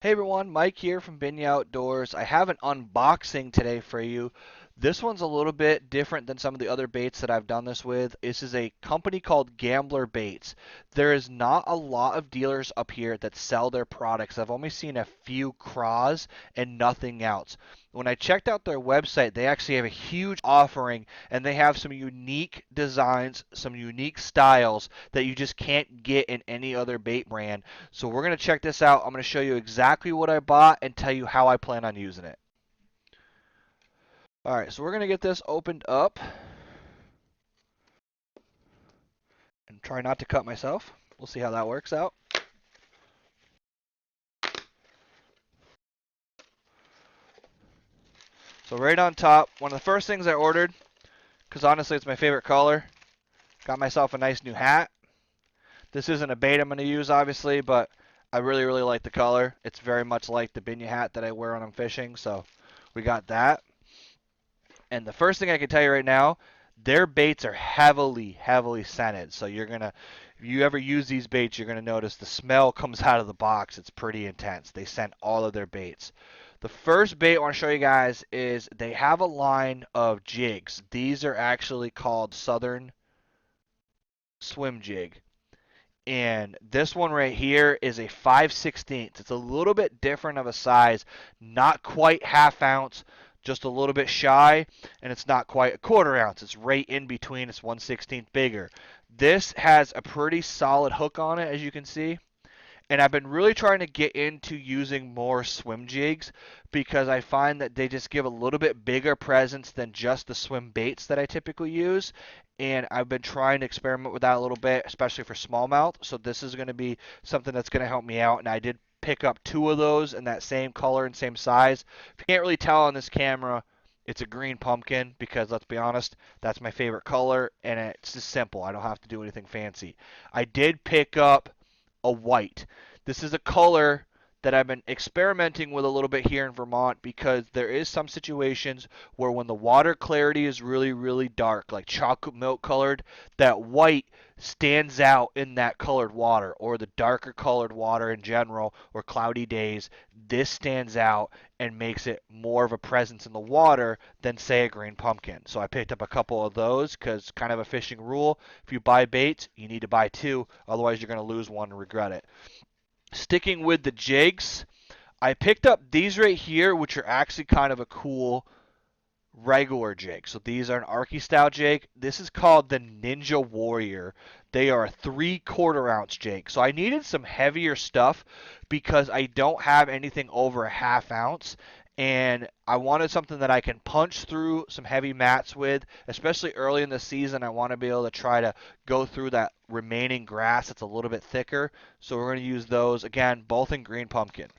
Hey everyone, Mike here from Binya Outdoors. I have an unboxing today for you. This one's a little bit different than some of the other baits that I've done this with. This is a company called Gambler Baits. There is not a lot of dealers up here that sell their products. I've only seen a few craws and nothing else. When I checked out their website, they actually have a huge offering and they have some unique designs, some unique styles that you just can't get in any other bait brand. So we're going to check this out. I'm going to show you exactly what I bought and tell you how I plan on using it. All right, so we're going to get this opened up and try not to cut myself. We'll see how that works out. So right on top, one of the first things I ordered, because honestly it's my favorite color, got myself a nice new hat. This isn't a bait I'm going to use obviously, but I really, really like the color. It's very much like the Binya hat that I wear when I'm fishing, so we got that. And the first thing I can tell you right now, their baits are heavily, heavily scented. So you're gonna, if you ever use these baits, you're gonna notice the smell comes out of the box. It's pretty intense. They scent all of their baits. The first bait I want to show you guys is they have a line of jigs. These are actually called Southern Swim Jig. And this one right here is a 5/16. It's a little bit different of a size, not quite half ounce, just a little bit shy, and it's not quite a quarter ounce. It's right in between. It's 1/16 bigger. This has a pretty solid hook on it, as you can see. And I've been really trying to get into using more swim jigs because I find that they just give a little bit bigger presence than just the swim baits that I typically use. And I've been trying to experiment with that a little bit, especially for smallmouth. So this is going to be something that's going to help me out. And I did pick up two of those in that same color and same size. If you can't really tell on this camera, it's a green pumpkin because let's be honest, that's my favorite color and it's just simple. I don't have to do anything fancy. I did pick up a white. This is a color that I've been experimenting with a little bit here in Vermont because there is some situations where when the water clarity is really, really dark, like chocolate milk colored, that white stands out in that colored water, or the darker colored water in general, or cloudy days. This stands out and makes it more of a presence in the water than, say, a green pumpkin. So I picked up a couple of those because, kind of a fishing rule, if you buy baits, you need to buy two, otherwise you're going to lose one and regret it. Sticking with the jigs, I picked up these right here, which are actually kind of a cool regular jig. So these are an Arky style jig. This is called the Ninja Warrior. They are a 3/4 ounce jig. So I needed some heavier stuff because I don't have anything over a half ounce. And I wanted something that I can punch through some heavy mats with, especially early in the season. I want to be able to try to go through that remaining grass that's a little bit thicker. So we're going to use those, again, both in green pumpkin.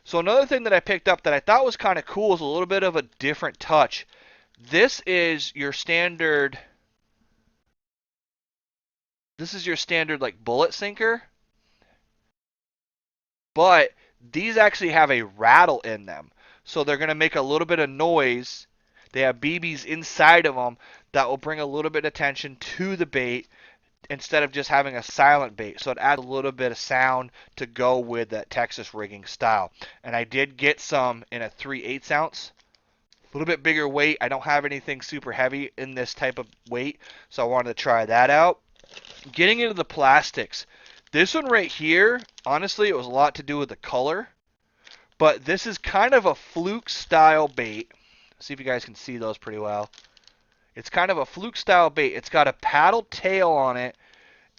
So another thing that I picked up that I thought was kind of cool is a little bit of a different touch. This is your standard like bullet sinker, but these actually have a rattle in them. So they're going to make a little bit of noise. They have BBs inside of them that will bring a little bit of attention to the bait instead of just having a silent bait. So it adds a little bit of sound to go with that Texas rigging style. And I did get some in a 3/8 ounce. A little bit bigger weight. I don't have anything super heavy in this type of weight, so I wanted to try that out. Getting into the plastics. This one right here, honestly, it was a lot to do with the color, but this is kind of a fluke style bait. See if you guys can see those pretty well. It's kind of a fluke style bait. It's got a paddle tail on it,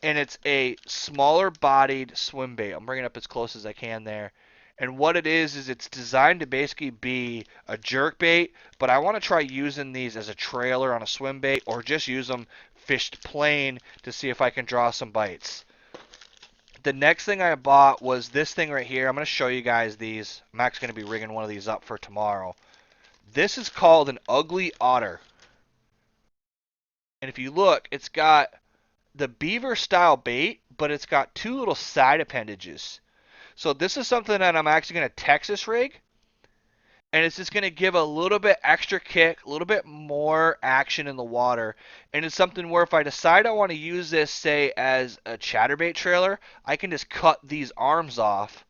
and it's a smaller bodied swim bait. I'm bringing it up as close as I can there. And what it is it's designed to basically be a jerk bait, but I want to try using these as a trailer on a swim bait or just use them fished plain to see if I can draw some bites. The next thing I bought was this thing right here. I'm going to show you guys these. I'm actually going to be rigging one of these up for tomorrow. This is called an ugly otter. And if you look, it's got the beaver style bait, but it's got two little side appendages. So this is something that I'm actually going to Texas rig, and it's just going to give a little bit extra kick, a little bit more action in the water. And it's something where if I decide I want to use this, say, as a chatterbait trailer, I can just cut these arms off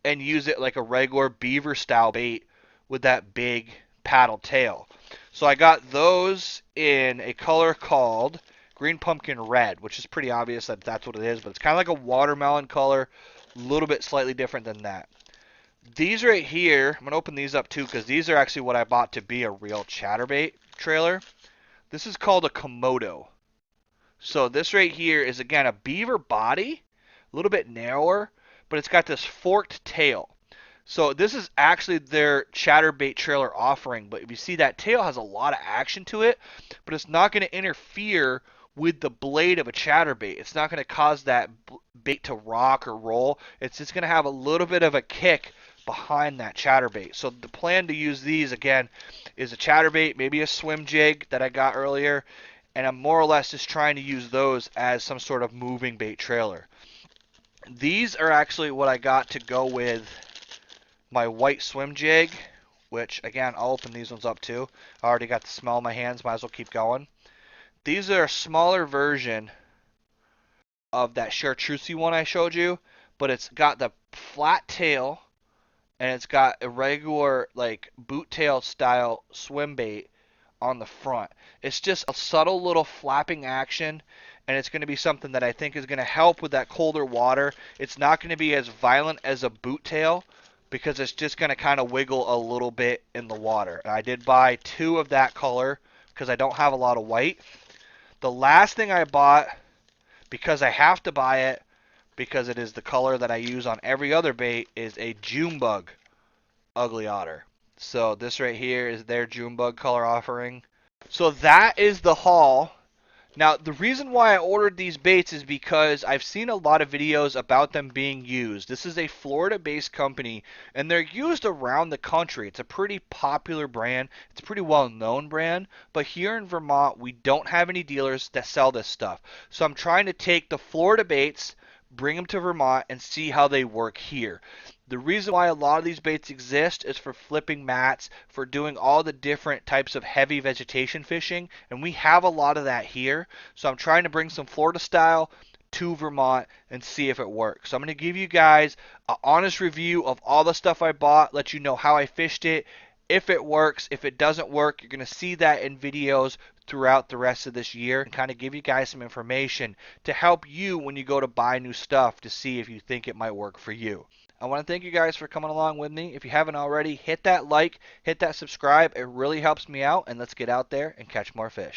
and use it like a regular beaver style bait with that big paddle tail. So I got those in a color called Green Pumpkin Red, which is pretty obvious that that's what it is, but it's kind of like a watermelon color, a little bit slightly different than that. These right here, I'm going to open these up too because these are actually what I bought to be a real chatterbait trailer. This is called a Komodo. So this right here is, again, a beaver body, a little bit narrower, but it's got this forked tail. So this is actually their chatterbait trailer offering, but if you see that tail has a lot of action to it, but it's not going to interfere with the blade of a chatterbait. It's not going to cause that bait to rock or roll. It's just going to have a little bit of a kick behind that chatterbait. So the plan to use these, again, is a chatterbait, maybe a swim jig that I got earlier, and I'm more or less just trying to use those as some sort of moving bait trailer. These are actually what I got to go with my white swim jig, which, again, I'll open these ones up too. I already got the smell in my hands, might as well keep going. These are a smaller version of that chartreusey one I showed you, but it's got the flat tail, and it's got a regular, like, boot tail style swim bait on the front. It's just a subtle little flapping action, and it's going to be something that I think is going to help with that colder water. It's not going to be as violent as a boot tail because it's just going to kind of wiggle a little bit in the water. And I did buy 2 of that color because I don't have a lot of white. The last thing I bought, because I have to buy it because it is the color that I use on every other bait, is a June bug ugly otter. So this right here is their June bug color offering. So that is the haul. Now, the reason why I ordered these baits is because I've seen a lot of videos about them being used. This is a Florida-based company, and they're used around the country. It's a pretty popular brand. It's a pretty well-known brand, but here in Vermont, we don't have any dealers that sell this stuff. So I'm trying to take the Florida baits, bring them to Vermont, and see how they work here. The reason why a lot of these baits exist is for flipping mats, for doing all the different types of heavy vegetation fishing, and we have a lot of that here. So I'm trying to bring some Florida style to Vermont and see if it works. So I'm going to give you guys an honest review of all the stuff I bought, let you know how I fished it, if it works. If it doesn't work, you're going to see that in videos throughout the rest of this year, and kind of give you guys some information to help you when you go to buy new stuff to see if you think it might work for you. I want to thank you guys for coming along with me. If you haven't already, hit that like, hit that subscribe. It really helps me out, and let's get out there and catch more fish.